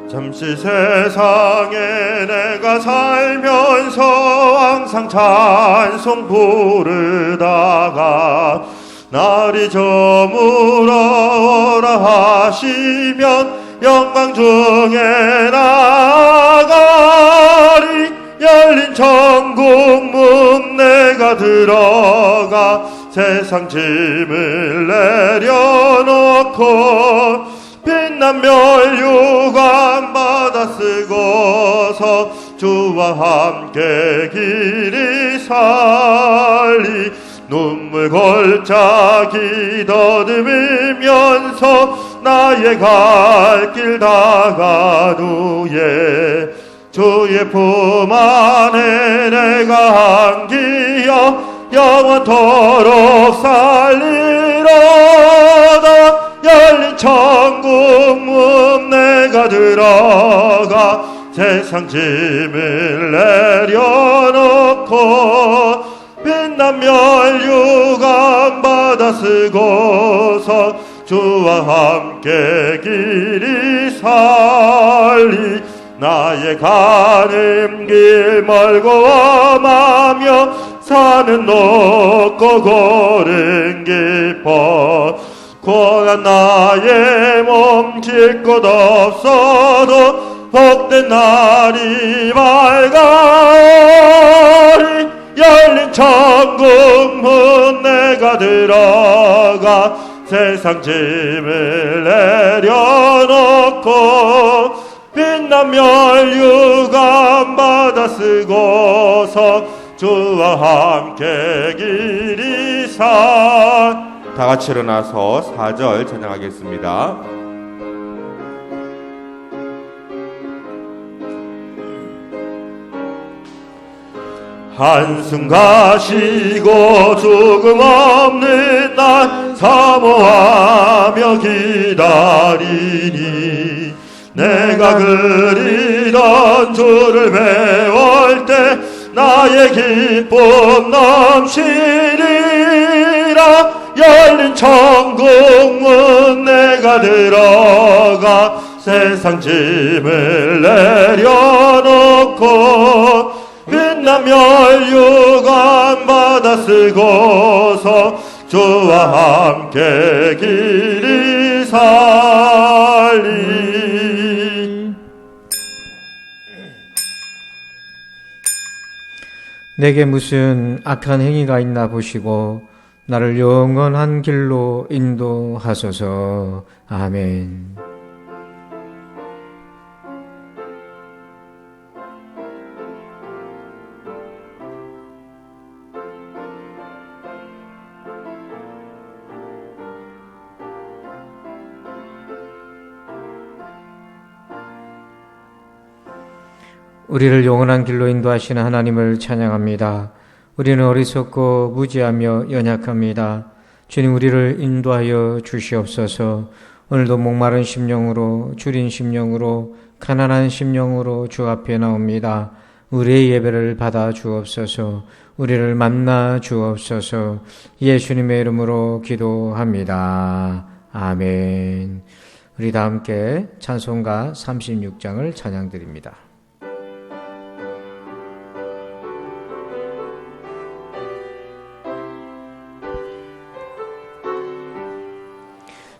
잠시 세상에 내가 살면서 항상 찬송 부르다가 날이 저물어라 하시면 영광 중에 나가리. 열린 천국 문 내가 들어가 세상 짐을 내려놓고 빛난 멸류관 받아 쓰고서 주와 함께 길이 살리. 눈물 골짜기 더듬으면서 나의 갈 길 다간 후에 주의 품 안에 내가 안기어 영원토록 살리로다. 열린 천국 문 내가 들어가 세상 짐을 내려놓고 빛난 멸류관 받아 쓰고서 주와 함께 길이 살리. 나의 가는 길 멀고 험하며 산은 높고 고른 깊어 고난 나의 몸 질 곳 없어도 복된 날이 밝아오리. 열린 천국 문 내가 들어가 세상 짐을 내려놓고 빛난 멸류관 받아 쓰고서 주와 함께 길이 살. 다 같이 일어나서 4절 찬양하겠습니다. 한숨 가시고 죽음 없는 날 사모하며 기다리니 내가 그리던 주를 배울 때 나의 기쁨 넘치리라. 열린 천국 문 내가 들어가 세상 짐을 내려놓고 빛난 멸류관 받아 쓰고서 주와 함께 길이 살리. 내게 무슨 악한 행위가 있나 보시고 나를 영원한 길로 인도하소서. 아멘. 우리를 영원한 길로 인도하시는 하나님을 찬양합니다. 우리는 어리석고 무지하며 연약합니다. 주님, 우리를 인도하여 주시옵소서. 오늘도 목마른 심령으로, 주린 심령으로, 가난한 심령으로 주 앞에 나옵니다. 우리의 예배를 받아 주옵소서. 우리를 만나 주옵소서. 예수님의 이름으로 기도합니다. 아멘. 우리 다 함께 찬송가 36장을 찬양드립니다.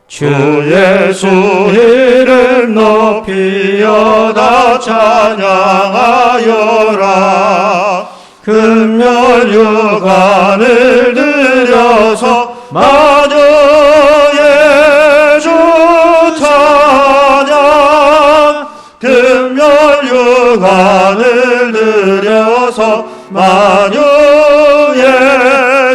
주 예수 이름 높이어다 찬양하여라. 금멸유관을 들여서 마녀의 주 찬양. 금멸유관을 들여서 마녀의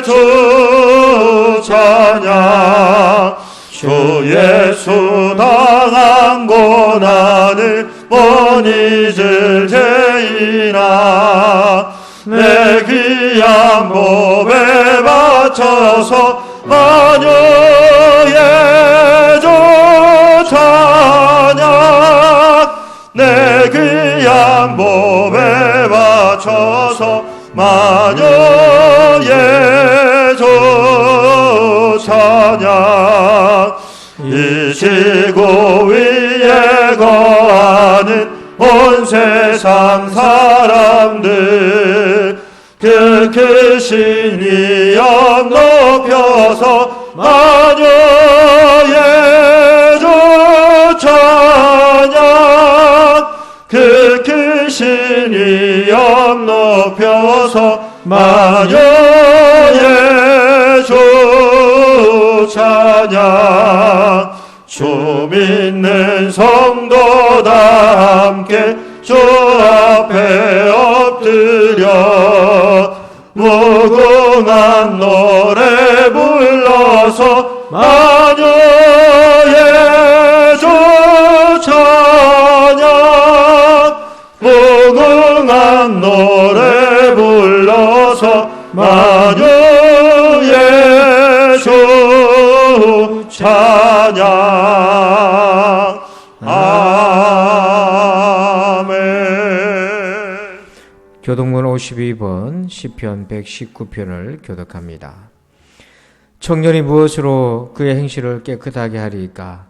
주 찬양. 주 예수 당한 고난을 못 잊을 죄이나 내 귀한 몸에 바쳐서 마녀의 주 찬양. 내 귀한 몸에 바쳐서 마녀의 주 찬양. 이 지구 위에 거하는 온 세상 사람들 그 크신 위엄 높여서 마녀의 주 찬양 그 크신 위엄 높여서 마녀의 주 찬양 주 믿는 성도 다 함께 주 앞에 엎드려 무궁한 노래 불러서 마녀의 주 찬양 무궁한 노래 불러서 마녀의 주 찬양 아멘. 교독문 52번 시편 119편을 교독합니다. 청년이 무엇으로 그의 행실을 깨끗하게 하리까?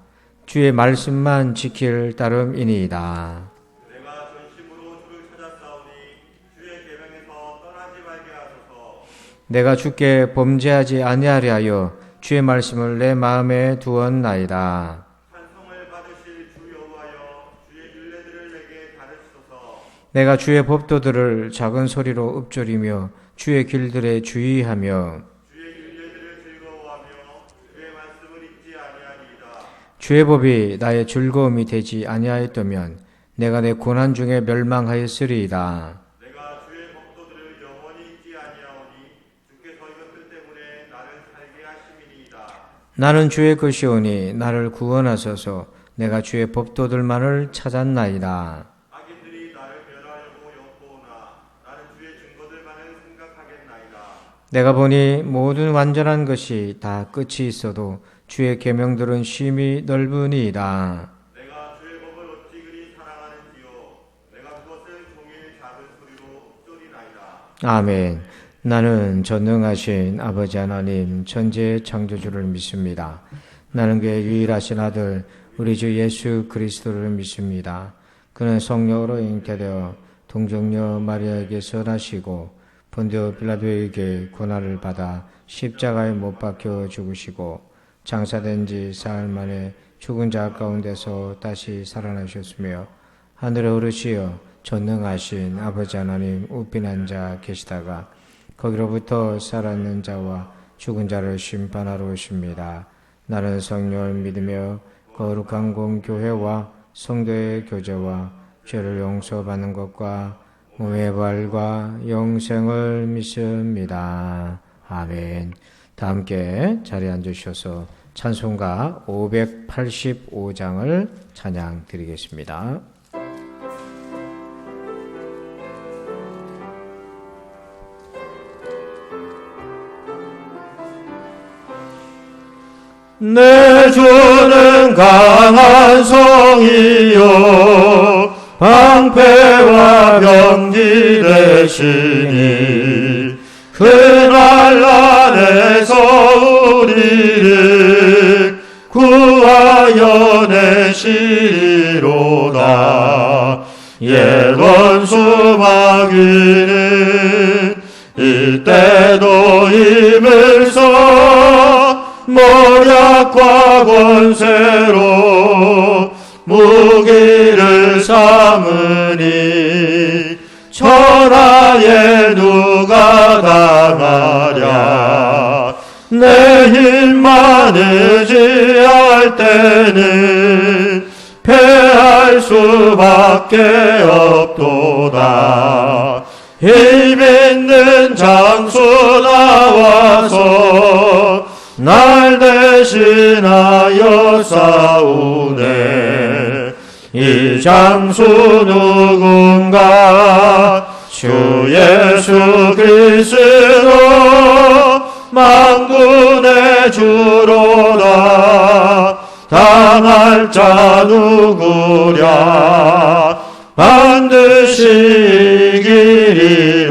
주의 말씀만 지킬 따름이니이다. 내가 전심으로 주를 찾았사오니 주의 계명에서 떠나지 말게 하소서. 내가 주께 범죄하지 아니하려 하여 주의 말씀을 내 마음에 두었나이다. 찬송을 받으실 주 여호와여 주의 율례들을 내게 가르치소서. 내가 주의 법도들을 작은 소리로 읊조리며 주의 길들에 주의하며 주의 율례들을 즐거워하며 주의 말씀을 잊지 아니하리이다. 주의 법이 나의 즐거움이 되지 아니하였다면 내가 내 고난 중에 멸망하였으리이다. 내가 주의 법도들을 영원히 잊지 아니하오니 주께서 이것들 때문에 나를 살게 하심이니이다. 나는 주의 것이오니 나를 구원하소서. 내가 주의 법도들만을 찾았나이다. 악인들이 나를 멸하려고 엿보오나 나는 주의 증거들만을 생각하겠나이다. 내가 보니 모든 완전한 것이 다 끝이 있어도 주의 계명들은 심히 넓으니이다. 내가 주의 법을 어찌 그리 사랑하는지요. 내가 그것을 종일 작은 소리로 읊조리나이다. 아멘. 나는 전능하신 아버지 하나님 천지의 창조주를 믿습니다. 나는 그의 유일하신 아들 우리 주 예수 그리스도를 믿습니다. 그는 성령으로 잉태되어 동정녀 마리아에게서 나시고 본디오 빌라도에게 고난을 받아 십자가에 못 박혀 죽으시고 장사된 지 사흘 만에 죽은 자 가운데서 다시 살아나셨으며 하늘에 오르시어 전능하신 아버지 하나님 우편한 자 계시다가 거기로부터 살아있는 자와 죽은 자를 심판하러 오십니다. 나는 성령을 믿으며 거룩한 공교회와 성도의 교제와 죄를 용서받는 것과 몸의 부활과 영생을 믿습니다. 아멘. 다 함께 자리에 앉으셔서 찬송가 585장을 찬양 드리겠습니다. 내 주는 강한 성이요 방패와 병기 되시니 그날 안에서 우리를 구하여 내시리로다. 옛 원수 마귀는 이때도 힘을 써 모략과 권세로 무기를 삼으니 천하에 누가 당하랴. 내 힘만 의지할 때는 패할 수밖에 없도다. 힘 있는 장수 나와서 날 대신하여 싸우네. 이 장수 누군가 주 예수 그리스도 만군의 주로다. 당할 자 누구랴 반드시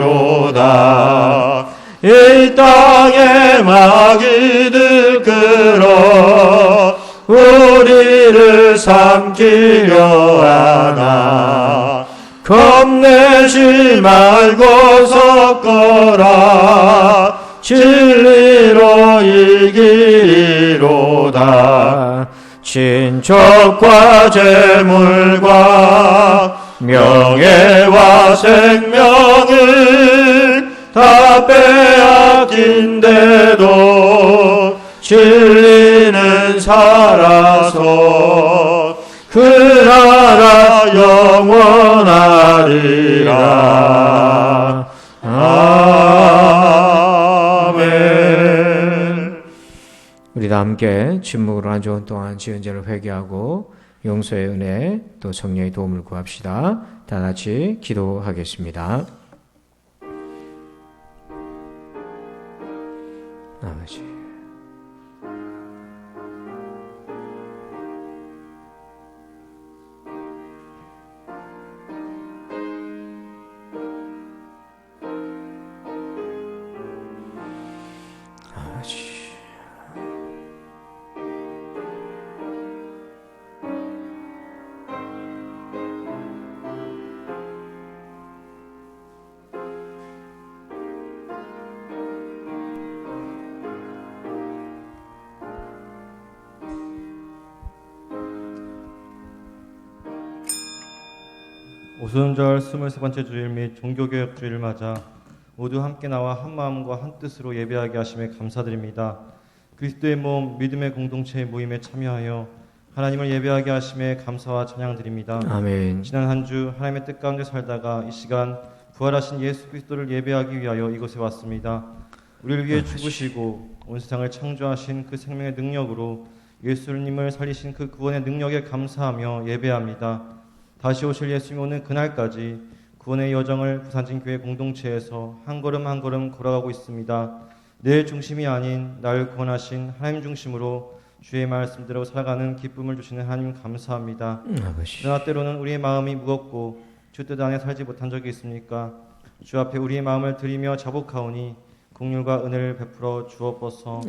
이기리로다. 이 땅에 마귀들 끌어 우리를 삼키려 하나 겁내지 말고 섞어라 진리로 이기리로다. 친척과 재물과 명예와 생명을 다 빼앗긴데도 진리는 살아서 그 나라 영원하리라. 아멘. 우리 다 함께 침묵으로 한 주간 동안 지은 죄를 회개하고 용서의 은혜 또 성령의 도움을 구합시다. 다 같이 기도하겠습니다. 아버지, 오순절 23번째 주일 및 종교개혁 주일을 맞아 모두 함께 나와 한 마음과 한 뜻으로 예배하게 하심에 감사드립니다. 그리스도의 몸 믿음의 공동체의 모임에 참여하여 하나님을 예배하게 하심에 감사와 찬양드립니다. 아멘. 지난 한 주 하나님의 뜻 가운데 살다가 이 시간 부활하신 예수 그리스도를 예배하기 위하여 이곳에 왔습니다. 우리를 위해 죽으시고 온 세상을 창조하신 그 생명의 능력으로 예수님을 살리신 그 구원의 능력에 감사하며 예배합니다. 다시 오실 예수님이 오는 그날까지 구원의 여정을 부산진교회 공동체에서 한 걸음 한 걸음 걸어가고 있습니다. 내 중심이 아닌 나를 구원하신 하나님 중심으로 주의 말씀대로 살아가는 기쁨을 주시는 하나님 감사합니다. 그러나 때로는 우리의 마음이 무겁고 주 뜻 안에 살지 못한 적이 있습니까? 주 앞에 우리의 마음을 드리며 자복하오니 긍휼과 은혜를 베풀어 주옵소서.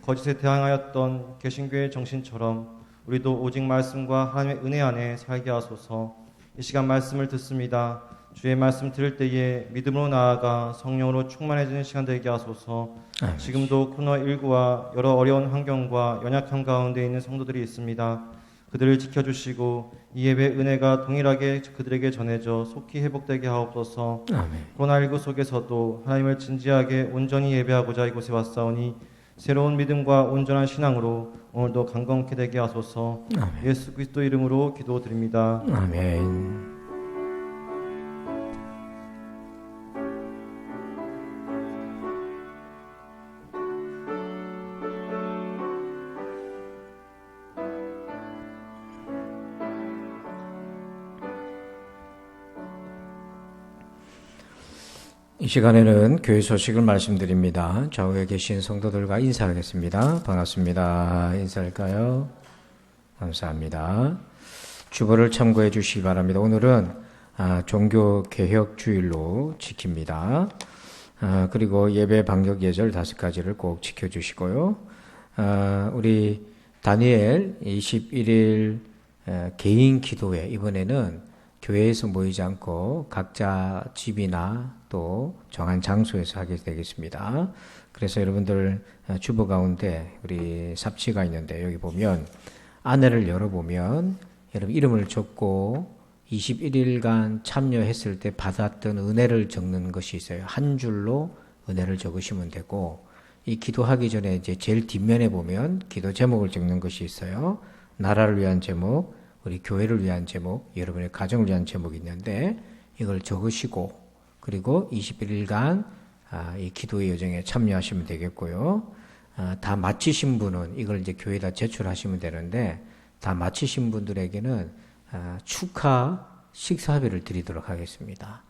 거짓에 대항하였던 개신교의 정신처럼 우리도 오직 말씀과 하나님의 은혜 안에 살게 하소서. 이 시간 말씀을 듣습니다. 주의 말씀 들을 때에 믿음으로 나아가 성령으로 충만해지는 시간 되게 하소서. 지금도 코로나19와 여러 어려운 환경과 연약함 가운데 있는 성도들이 있습니다. 그들을 지켜주시고 이 예배 은혜가 동일하게 그들에게 전해져 속히 회복되게 하옵소서. 코로나19 속에서도 하나님을 진지하게 온전히 예배하고자 이곳에 왔사오니 새로운 믿음과 온전한 신앙으로 오늘도 강건케 되게 하소서. 예수 그리스도 이름으로 기도드립니다. 아멘. 이 시간에는 교회 소식을 말씀드립니다. 좌우에 계신 성도들과 인사하겠습니다. 반갑습니다. 인사할까요? 감사합니다. 주보를 참고해 주시기 바랍니다. 오늘은 종교개혁 주일로 지킵니다. 그리고 예배 방역 예절 5가지를 꼭 지켜주시고요. 우리 다니엘 21일 개인 기도회, 이번에는 교회에서 모이지 않고 각자 집이나 또 정한 장소에서 하게 되겠습니다. 그래서 여러분들 주보 가운데 우리 삽치가 있는데 여기 보면 안내를 열어보면 여러분 이름을 적고 21일간 참여했을 때 받았던 은혜를 적는 것이 있어요. 한 줄로 은혜를 적으시면 되고, 이 기도하기 전에 이제 제일 뒷면에 보면 기도 제목을 적는 것이 있어요. 나라를 위한 제목, 우리 교회를 위한 제목, 여러분의 가정을 위한 제목이 있는데 이걸 적으시고, 그리고 21일간 이 기도의 여정에 참여하시면 되겠고요. 다 마치신 분은 이걸 이제 교회에다 제출하시면 되는데, 다 마치신 분들에게는 축하 식사비를 드리도록 하겠습니다.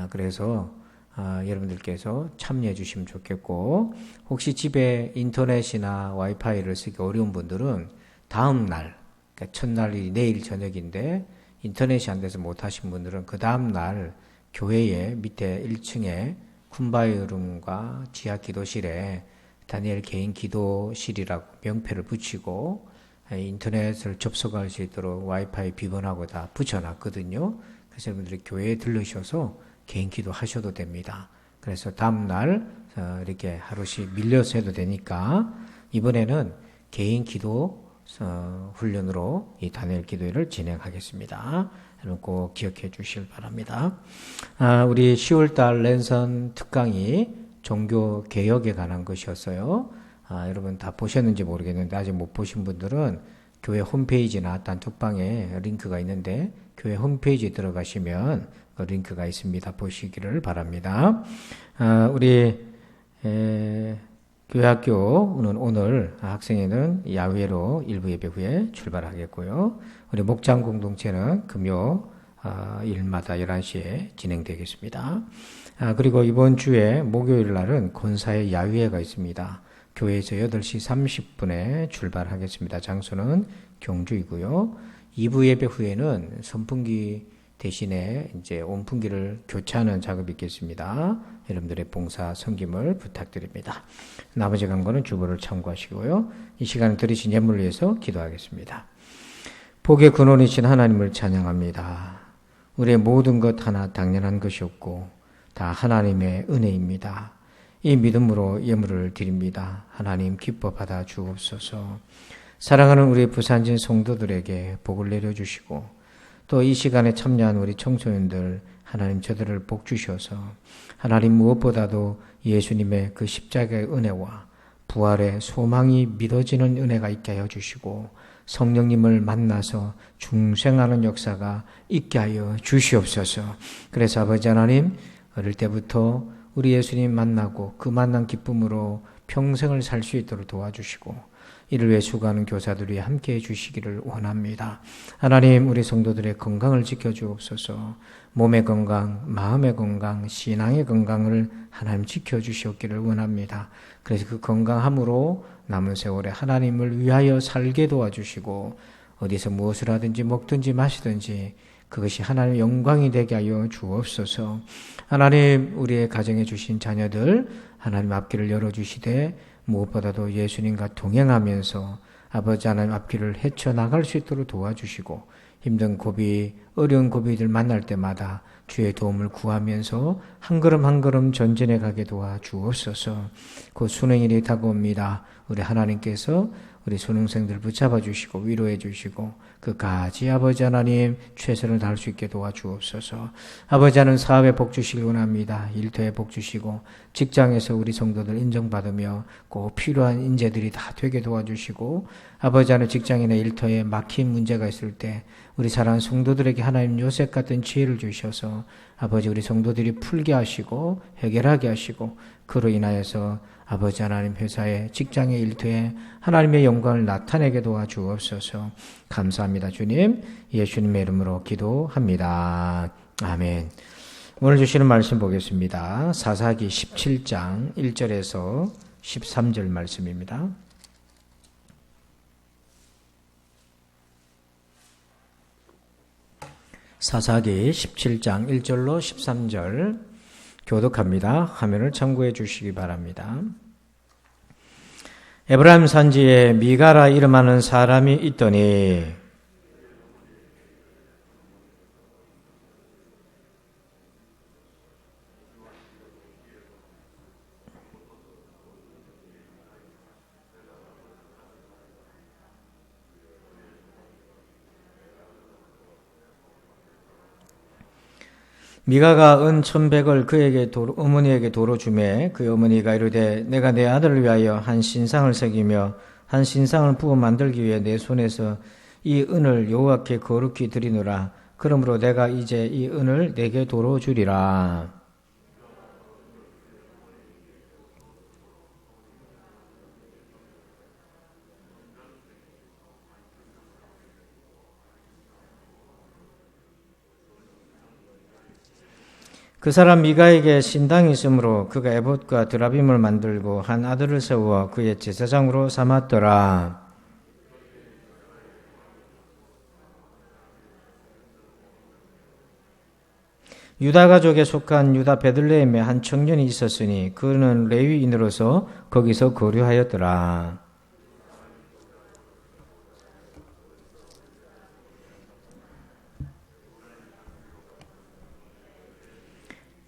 그래서 여러분들께서 참여해 주시면 좋겠고, 혹시 집에 인터넷이나 와이파이를 쓰기 어려운 분들은 다음 날, 그러니까 첫날이 내일 저녁인데 인터넷이 안 돼서 못 하신 분들은 그 다음 날 교회에 밑에 1층에 쿤바이룸과 지하 기도실에 다니엘 개인 기도실이라고 명패를 붙이고 인터넷을 접속할 수 있도록 와이파이 비번하고 다 붙여놨거든요. 그래서 여러분들이 교회에 들르셔서 개인 기도 하셔도 됩니다. 그래서 다음날 이렇게 하루씩 밀려서 해도 되니까 이번에는 개인 기도 훈련으로 이 다니엘 기도회를 진행하겠습니다. 여러분 꼭 기억해 주실 바랍니다. 우리 10월달 랜선 특강이 종교 개혁에 관한 것이었어요. 여러분 다 보셨는지 모르겠는데 아직 못 보신 분들은 교회 홈페이지나 단톡방에 링크가 있는데 교회 홈페이지에 들어가시면 그 링크가 있습니다. 보시기를 바랍니다. 우리 교회학교는 오늘 학생회는 야외로 일부 예배 후에 출발하겠고요. 우리 목장 공동체는 금요 일마다 11시에 진행되겠습니다. 그리고 이번 주에 목요일 날은 권사의 야유회가 있습니다. 교회에서 8시 30분에 출발하겠습니다. 장소는 경주이고요. 2부 예배 후에는 선풍기 대신에 이제 온풍기를 교체하는 작업이 있겠습니다. 여러분들의 봉사 섬김을 부탁드립니다. 나머지 강건은 주보를 참고하시고요. 이 시간을 들으신 예물을 위해서 기도하겠습니다. 복의 근원이신 하나님을 찬양합니다. 우리의 모든 것 하나 당연한 것이 없고 다 하나님의 은혜입니다. 이 믿음으로 예물을 드립니다. 하나님 기뻐 받아 주옵소서. 사랑하는 우리 부산진 성도들에게 복을 내려주시고 또 이 시간에 참여한 우리 청소년들 하나님 저들을 복 주셔서 하나님 무엇보다도 예수님의 그 십자가의 은혜와 부활의 소망이 믿어지는 은혜가 있게 하여 주시고 성령님을 만나서 중생하는 역사가 있게 하여 주시옵소서. 그래서 아버지 하나님 어릴 때부터 우리 예수님 만나고 그 만난 기쁨으로 평생을 살 수 있도록 도와주시고 이를 위해 수고하는 교사들이 함께해 주시기를 원합니다. 하나님 우리 성도들의 건강을 지켜주옵소서. 몸의 건강, 마음의 건강, 신앙의 건강을 하나님 지켜주시옵기를 원합니다. 그래서 그 건강함으로 남은 세월에 하나님을 위하여 살게 도와주시고 어디서 무엇을 하든지 먹든지 마시든지 그것이 하나님의 영광이 되게 하여 주옵소서. 하나님 우리의 가정에 주신 자녀들 하나님 앞길을 열어주시되 무엇보다도 예수님과 동행하면서 아버지 하나님 앞길을 헤쳐나갈 수 있도록 도와주시고 힘든 고비, 어려운 고비들 만날 때마다 주의 도움을 구하면서 한 걸음 한 걸음 전진해 가게 도와주옵소서. 곧 수능일이 다가옵니다. 우리 하나님께서 우리 수능생들 붙잡아 주시고 위로해 주시고 그까지 아버지 하나님 최선을 다할 수 있게 도와주옵소서. 아버지 하나님 사업에 복 주시길 원합니다. 일터에 복 주시고 직장에서 우리 성도들 인정받으며 꼭 필요한 인재들이 다 되게 도와주시고 아버지 하나님 직장이나 일터에 막힌 문제가 있을 때 우리 사랑하는 성도들에게 하나님 요셉 같은 지혜를 주셔서 아버지 우리 성도들이 풀게 하시고 해결하게 하시고 그로 인하여서 아버지 하나님 회사에 직장의 일터에 하나님의 영광을 나타내게 도와주옵소서. 감사합니다. 주님 예수님의 이름으로 기도합니다. 아멘. 오늘 주시는 말씀 보겠습니다. 사사기 17장 1절에서 13절 말씀입니다. 사사기 17장 1절로 13절 교독합니다. 화면을 참고해 주시기 바랍니다. 에브라임 산지에 미가라 이름하는 사람이 있더니 미가가 은 1,100을 그에게 어머니에게 도로 주매 그 어머니가 이르되 내가 내 아들을 위하여 한 신상을 새기며 한 신상을 부어 만들기 위해 내 손에서 이 은을 여호와께 거룩히 드리노라. 그러므로 내가 이제 이 은을 내게 도로 주리라. 그 사람 미가에게 신당이 있으므로 그가 에봇과 드라빔을 만들고 한 아들을 세워 그의 제사장으로 삼았더라. 유다 가족에 속한 유다 베들레헴에 한 청년이 있었으니 그는 레위인으로서 거기서 거류하였더라.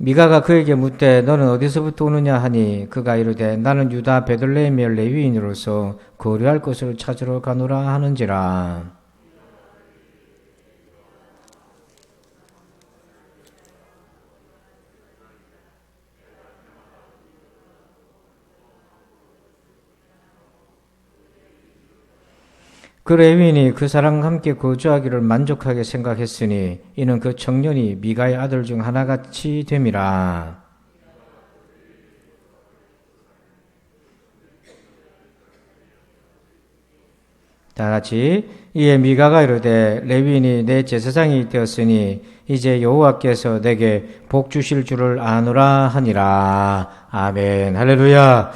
미가가 그에게 묻되 너는 어디서부터 오느냐 하니 그가 이르되 나는 유다 베들레헴의 레위인으로서 거류할 곳을 찾으러 가노라 하는지라. 그 레위인이 그 사람과 함께 거주하기를 만족하게 생각했으니 이는 그 청년이 미가의 아들 중 하나같이 됨이라. 다 같이 이에 미가가 이르되 레위인이 내 제사장이 되었으니 이제 여호와께서 내게 복 주실 줄을 아노라 하니라. 아멘. 할렐루야.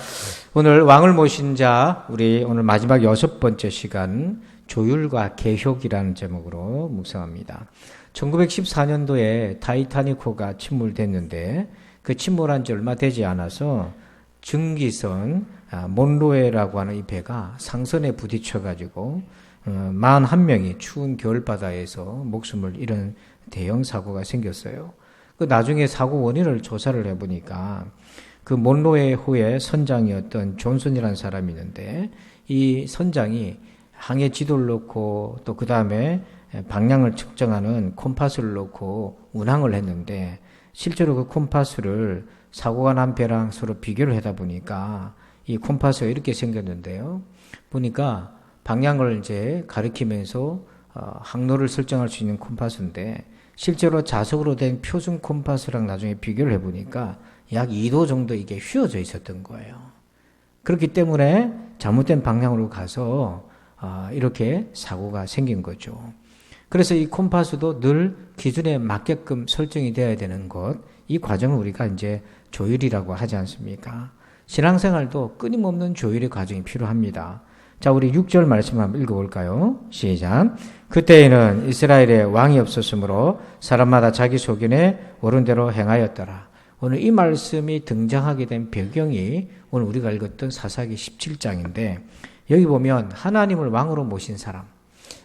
오늘 왕을 모신 자, 우리 오늘 마지막 6번째 시간 조율과 개혁이라는 제목으로 묵상합니다. 1914년도에 타이타닉호가 침몰됐는데 그 침몰한 지 얼마 되지 않아서 증기선 몬로에라고 하는 이 배가 상선에 부딪혀가지고 41명이 추운 겨울바다에서 목숨을 잃은 대형 사고가 생겼어요. 그 나중에 사고 원인을 조사를 해보니까 그 몬로에호의 선장이었던 존슨이라는 사람이 있는데 이 선장이 항해 지도를 놓고 또 그 다음에 방향을 측정하는 콤파스를 놓고 운항을 했는데 실제로 그 콤파스를 사고가 난 배랑 서로 비교를 하다 보니까 이 콤파스가 이렇게 생겼는데요. 보니까 방향을 이제 가리키면서 항로를 설정할 수 있는 콤파스인데 실제로 자석으로 된 표준 콤파스랑 나중에 비교를 해보니까 약 2도 정도 이게 휘어져 있었던 거예요. 그렇기 때문에 잘못된 방향으로 가서 이렇게 사고가 생긴 거죠. 그래서 이 콤파스도 늘 기준에 맞게끔 설정이 되어야 되는 것, 이 과정을 우리가 이제 조율이라고 하지 않습니까? 신앙생활도 끊임없는 조율의 과정이 필요합니다. 자, 우리 6절 말씀 한번 읽어볼까요? 시작. 그때에는 이스라엘에 왕이 없었으므로 사람마다 자기 소견에 옳은 대로 행하였더라. 오늘 이 말씀이 등장하게 된 배경이 오늘 우리가 읽었던 사사기 17장인데 여기 보면 하나님을 왕으로 모신 사람,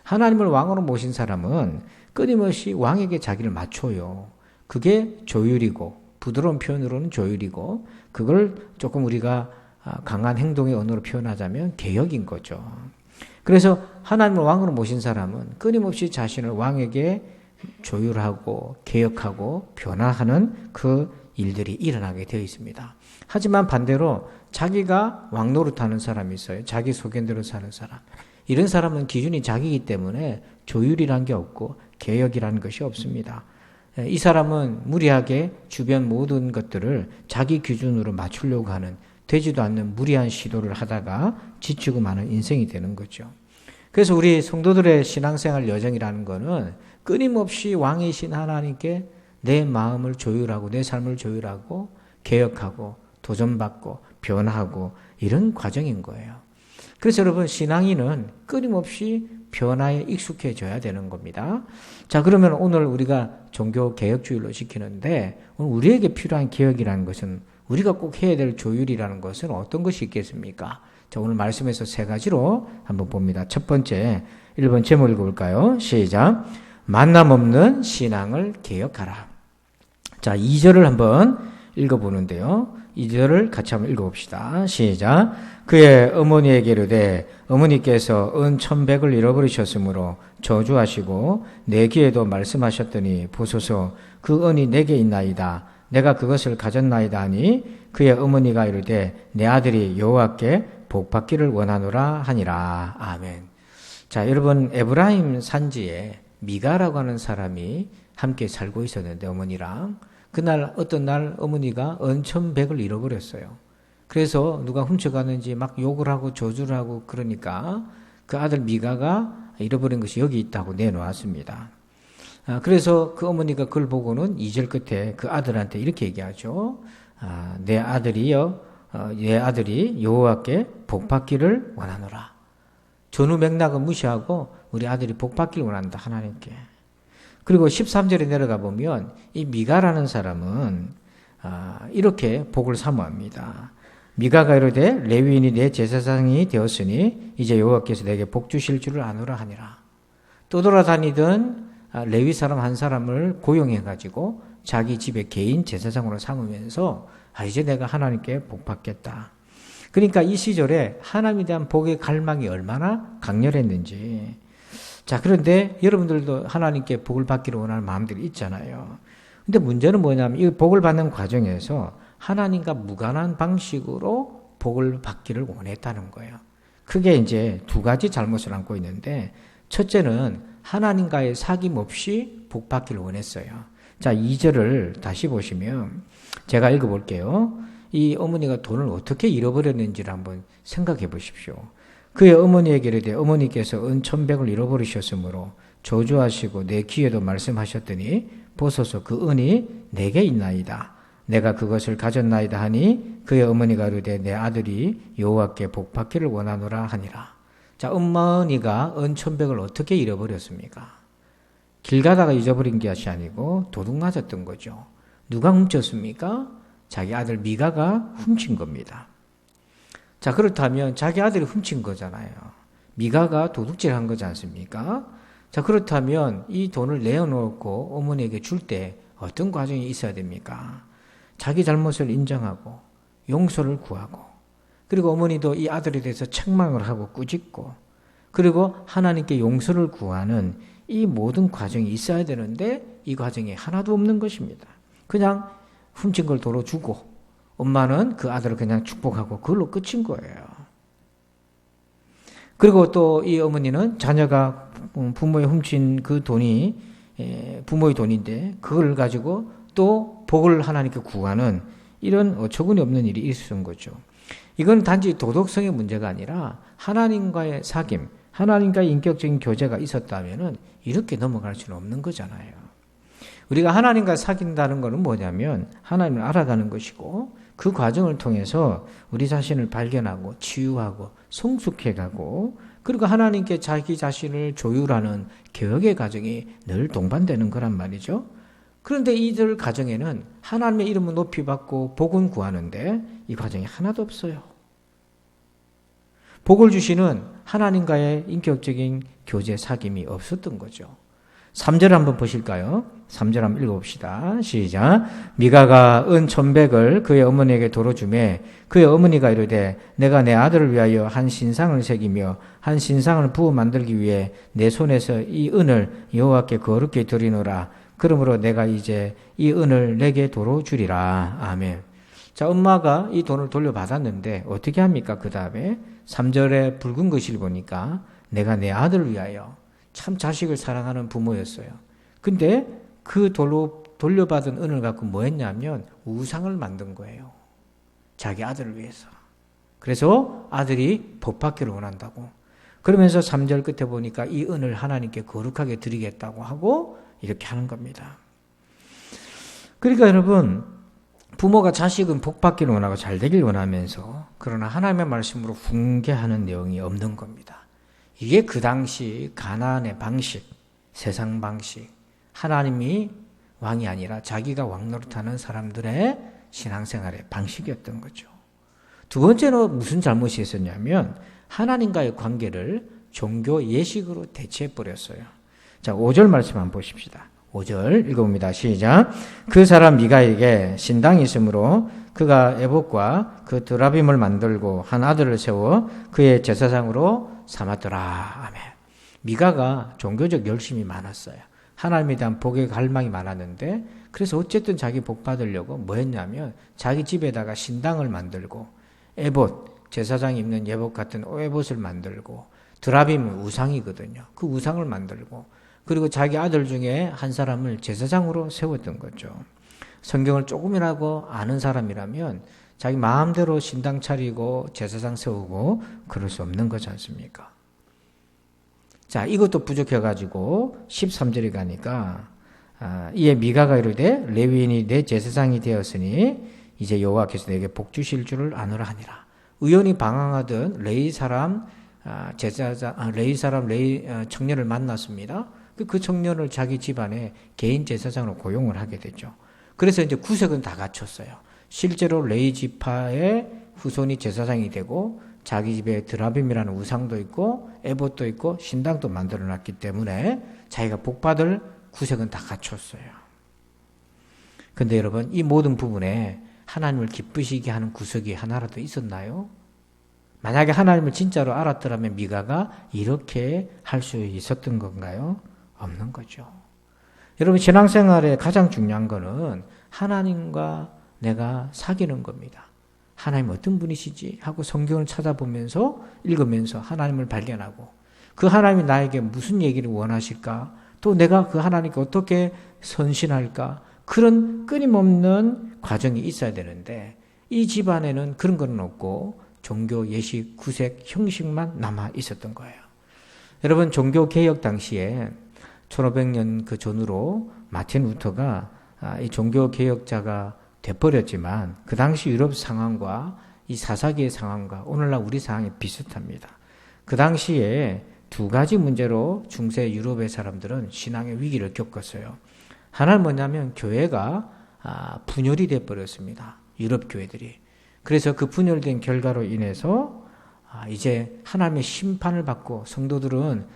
하나님을 왕으로 모신 사람은 끊임없이 왕에게 자기를 맞춰요. 그게 조율이고 부드러운 표현으로는 조율이고 그걸 조금 우리가 강한 행동의 언어로 표현하자면 개혁인 거죠. 그래서 하나님을 왕으로 모신 사람은 끊임없이 자신을 왕에게 조율하고 개혁하고 변화하는 그 일들이 일어나게 되어 있습니다. 하지만 반대로 자기가 왕 노릇하는 사람이 있어요. 자기 소견대로 사는 사람. 이런 사람은 기준이 자기이기 때문에 조율이란 게 없고 개혁이라는 것이 없습니다. 이 사람은 무리하게 주변 모든 것들을 자기 기준으로 맞추려고 하는 되지도 않는 무리한 시도를 하다가 지치고 마는 인생이 되는 거죠. 그래서 우리 성도들의 신앙생활 여정이라는 거는 끊임없이 왕이신 하나님께 내 마음을 조율하고 내 삶을 조율하고 개혁하고 도전받고 변화하고 이런 과정인 거예요. 그래서 여러분 신앙인은 끊임없이 변화에 익숙해져야 되는 겁니다. 자, 그러면 오늘 우리가 종교 개혁주의로 지키는데 오늘 우리에게 필요한 개혁이라는 것은 우리가 꼭 해야 될 조율이라는 것은 어떤 것이 있겠습니까? 자, 오늘 말씀에서 3가지로 한번 봅니다. 첫 번째 1번 제목 읽어볼까요? 시작. 만남 없는 신앙을 개혁하라. 자, 2절을 한번 읽어보는데요. 2절을 같이 한번 읽어봅시다. 시작. 그의 어머니에게 이르되 어머니께서 은 1,100을 잃어버리셨으므로 저주하시고 내 귀에도 말씀하셨더니 보소서 그 은이 내게 있나이다. 내가 그것을 가졌나이다 하니 그의 어머니가 이르되 내 아들이 여호와께 복받기를 원하노라 하니라. 아멘. 자, 여러분 에브라임 산지에 미가라고 하는 사람이 함께 살고 있었는데 어머니랑 그날 어떤 날 어머니가 은 1,100을 잃어버렸어요. 그래서 누가 훔쳐가는지 막 욕을 하고 저주를 하고 그러니까 그 아들 미가가 잃어버린 것이 여기 있다고 내놓았습니다. 그래서 그 어머니가 그걸 보고는 2절 끝에 그 아들한테 이렇게 얘기하죠. 내 아들이 여호와께 복받기를 원하노라. 전후 맥락은 무시하고 우리 아들이 복받기를 원한다 하나님께. 그리고 13절에 내려가 보면 이 미가라는 사람은 이렇게 복을 사모합니다. 미가가 이르되 레위인이 내 제사장이 되었으니 이제 여호와께서 내게 복 주실 줄을 아노라 하니라. 떠돌아다니던 레위 사람 한 사람을 고용해 가지고 자기 집에 개인 제사장으로 삼으면서 이제 내가 하나님께 복 받겠다. 그러니까 이 시절에 하나님에 대한 복의 갈망이 얼마나 강렬했는지. 자, 그런데 여러분들도 하나님께 복을 받기를 원하는 마음들이 있잖아요. 근데 문제는 뭐냐면 이 복을 받는 과정에서 하나님과 무관한 방식으로 복을 받기를 원했다는 거예요. 크게 이제 두 가지 잘못을 안고 있는데, 첫째는 하나님과의 사귐 없이 복 받기를 원했어요. 자, 2절을 다시 보시면 제가 읽어볼게요. 이 어머니가 돈을 어떻게 잃어버렸는지를 한번 생각해 보십시오. 그의 어머니에게 이르되 어머니께서 은 1,100을 잃어버리셨으므로 저주하시고 내 귀에도 말씀하셨더니 보소서 그 은이 내게 있나이다. 내가 그것을 가졌나이다 하니 그의 어머니가 이르되 내 아들이 여호와께 복 받기를 원하노라 하니라. 자, 어머니가 은 1,100을 어떻게 잃어버렸습니까? 길 가다가 잊어버린 것이 아니고 도둑 맞았던 거죠. 누가 훔쳤습니까? 자기 아들 미가가 훔친 겁니다. 자, 그렇다면 자기 아들이 훔친 거잖아요. 미가가 도둑질한 거지 않습니까? 자, 그렇다면 이 돈을 내어놓고 어머니에게 줄 때 어떤 과정이 있어야 됩니까? 자기 잘못을 인정하고 용서를 구하고, 그리고 어머니도 이 아들에 대해서 책망을 하고 꾸짖고, 그리고 하나님께 용서를 구하는 이 모든 과정이 있어야 되는데 이 과정이 하나도 없는 것입니다. 그냥 훔친 걸 도로 주고 엄마는 그 아들을 그냥 축복하고 그걸로 끝인 거예요. 그리고 또 이 어머니는 자녀가 부모의 훔친 그 돈이 부모의 돈인데 그걸 가지고 또 복을 하나님께 구하는 이런 어처구니 없는 일이 있었던 거죠. 이건 단지 도덕성의 문제가 아니라 하나님과의 사귐, 하나님과의 인격적인 교제가 있었다면 이렇게 넘어갈 수는 없는 거잖아요. 우리가 하나님과 사귄다는 것은 뭐냐면 하나님을 알아가는 것이고, 그 과정을 통해서 우리 자신을 발견하고 치유하고 성숙해가고, 그리고 하나님께 자기 자신을 조율하는 개혁의 과정이 늘 동반되는 거란 말이죠. 그런데 이들 과정에는 하나님의 이름을 높이 받고 복은 구하는데 이 과정이 하나도 없어요. 복을 주시는 하나님과의 인격적인 교제 사귐이 없었던 거죠. 3절 한번 보실까요? 3절 한번 읽어봅시다. 시작. 미가가 은 1,100을 그의 어머니에게 도로 주매 그의 어머니가 이르되 내가 내 아들을 위하여 한 신상을 새기며 한 신상을 부어 만들기 위해 내 손에서 이 은을 여호와께 거룩히 드리노라. 그러므로 내가 이제 이 은을 내게 도로 주리라. 아멘. 자, 엄마가 이 돈을 돌려받았는데 어떻게 합니까? 그 다음에 3절에 붉은 글씨를 보니까 내가 내 아들을 위하여, 참 자식을 사랑하는 부모였어요. 근데 그 돌려받은 은을 갖고 뭐 했냐면 우상을 만든 거예요. 자기 아들을 위해서. 그래서 아들이 복 받기를 원한다고. 그러면서 3절 끝에 보니까 이 은을 하나님께 거룩하게 드리겠다고 하고 이렇게 하는 겁니다. 그러니까 여러분, 부모가 자식은 복 받기를 원하고 잘 되길 원하면서 그러나 하나님의 말씀으로 훈계하는 내용이 없는 겁니다. 이게 그 당시 가나안의 방식, 세상 방식, 하나님이 왕이 아니라 자기가 왕 노릇하는 사람들의 신앙생활의 방식이었던 거죠. 두 번째는 무슨 잘못이 있었냐면 하나님과의 관계를 종교 예식으로 대체해버렸어요. 자, 5절 말씀 한번 보십시다. 5절 읽어봅니다. 시작. 그 사람 미가에게 신당이 있으므로 그가 에봇과 그 드라빔을 만들고 한 아들을 세워 그의 제사장으로 삼았더라. 아멘. 미가가 종교적 열심이 많았어요. 하나님에 대한 복의 갈망이 많았는데, 그래서 어쨌든 자기 복 받으려고 뭐 했냐면 자기 집에다가 신당을 만들고 에봇, 제사장이 입는 예복 같은 에봇을 만들고, 드라빔은 우상이거든요. 그 우상을 만들고, 그리고 자기 아들 중에 한 사람을 제사장으로 세웠던 거죠. 성경을 조금이라도 아는 사람이라면 자기 마음대로 신당 차리고 제사장 세우고 그럴 수 없는 거지 않습니까? 자, 이것도 부족해가지고 13절에 가니까 이에 미가가 이르되 레위인이 내 제사장이 되었으니 이제 여호와께서 내게 복 주실 줄을 아노라 하니라. 의원이 방황하던 레위 사람 청년을 만났습니다. 그 청년을 자기 집안에 개인 제사장으로 고용을 하게 되죠. 그래서 이제 구색은 다 갖췄어요. 실제로 레위 지파의 후손이 제사장이 되고 자기 집에 드라빔이라는 우상도 있고 에봇도 있고 신당도 만들어놨기 때문에 자기가 복받을 구색은 다 갖췄어요. 근데 여러분, 이 모든 부분에 하나님을 기쁘시게 하는 구석이 하나라도 있었나요? 만약에 하나님을 진짜로 알았더라면 미가가 이렇게 할 수 있었던 건가요? 없는 거죠. 여러분, 신앙생활에 가장 중요한 거는 하나님과 내가 사귀는 겁니다. 하나님 어떤 분이시지? 하고 성경을 찾아보면서 읽으면서 하나님을 발견하고 그 하나님이 나에게 무슨 얘기를 원하실까? 또 내가 그 하나님께 어떻게 선신할까? 그런 끊임없는 과정이 있어야 되는데 이 집안에는 그런 건 없고 종교, 예식, 구색, 형식만 남아 있었던 거예요. 여러분, 종교개혁 당시에 1500년 그 전후로 마틴 루터가 이 종교개혁자가 돼버렸지만 그 당시 유럽 상황과 이 사사기의 상황과 오늘날 우리 상황이 비슷합니다. 그 당시에 두 가지 문제로 중세 유럽의 사람들은 신앙의 위기를 겪었어요. 하나는 뭐냐면 교회가 분열이 돼버렸습니다. 유럽 교회들이. 그래서 그 분열된 결과로 인해서 이제 하나님의 심판을 받고 성도들은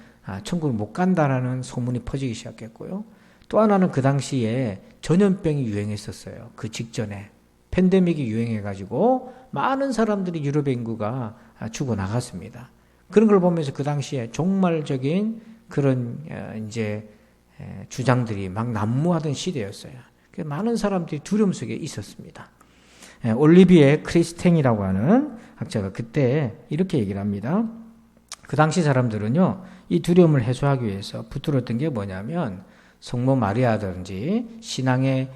천국을 못 간다라는 소문이 퍼지기 시작했고요. 또 하나는 그 당시에 전염병이 유행했었어요. 그 직전에 팬데믹이 유행해가지고 많은 사람들이 유럽의 인구가 죽어나갔습니다. 그런 걸 보면서 그 당시에 종말적인 그런 이제 주장들이 막 난무하던 시대였어요. 많은 사람들이 두려움 속에 있었습니다. 올리비에 크리스탱이라고 하는 학자가 그때 이렇게 얘기를 합니다. 그 당시 사람들은요, 이 두려움을 해소하기 위해서 붙들었던 게 뭐냐면 성모 마리아든지 신앙의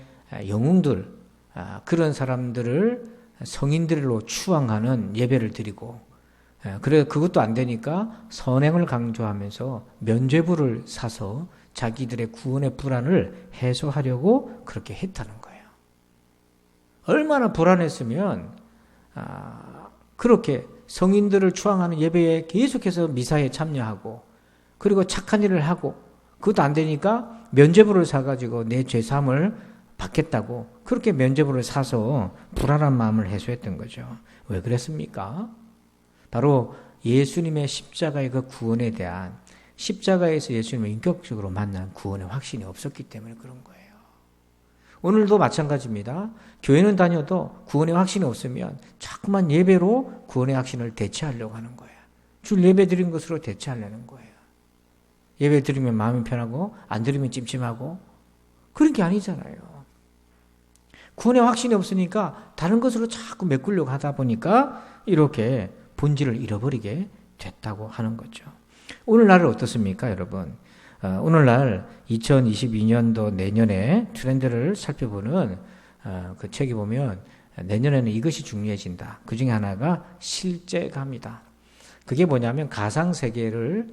영웅들, 그런 사람들을 성인들로 추앙하는 예배를 드리고, 그래 그것도 안 되니까 선행을 강조하면서 면죄부를 사서 자기들의 구원의 불안을 해소하려고 그렇게 했다는 거예요. 얼마나 불안했으면 그렇게 성인들을 추앙하는 예배에 계속해서 미사에 참여하고 그리고 착한 일을 하고 그것도 안 되니까 면죄부를 사가지고 내 죄사함을 받겠다고 그렇게 면죄부를 사서 불안한 마음을 해소했던 거죠. 왜 그랬습니까? 바로 예수님의 십자가의 그 구원에 대한 십자가에서 예수님을 인격적으로 만난 구원의 확신이 없었기 때문에 그런 거예요. 오늘도 마찬가지입니다. 교회는 다녀도 구원의 확신이 없으면 자꾸만 예배로 구원의 확신을 대체하려고 하는 거예요. 줄 예배 드린 것으로 대체하려는 거예요. 예배 드리면 마음이 편하고 안 드리면 찜찜하고 그런 게 아니잖아요. 구원의 확신이 없으니까 다른 것으로 자꾸 메꾸려고 하다 보니까 이렇게 본질을 잃어버리게 됐다고 하는 거죠. 오늘날은 어떻습니까, 여러분? 오늘날 2022년도 내년에 트렌드를 살펴보는 그 책에 보면 내년에는 이것이 중요해진다. 그 중에 하나가 실제감이다. 그게 뭐냐면 가상세계를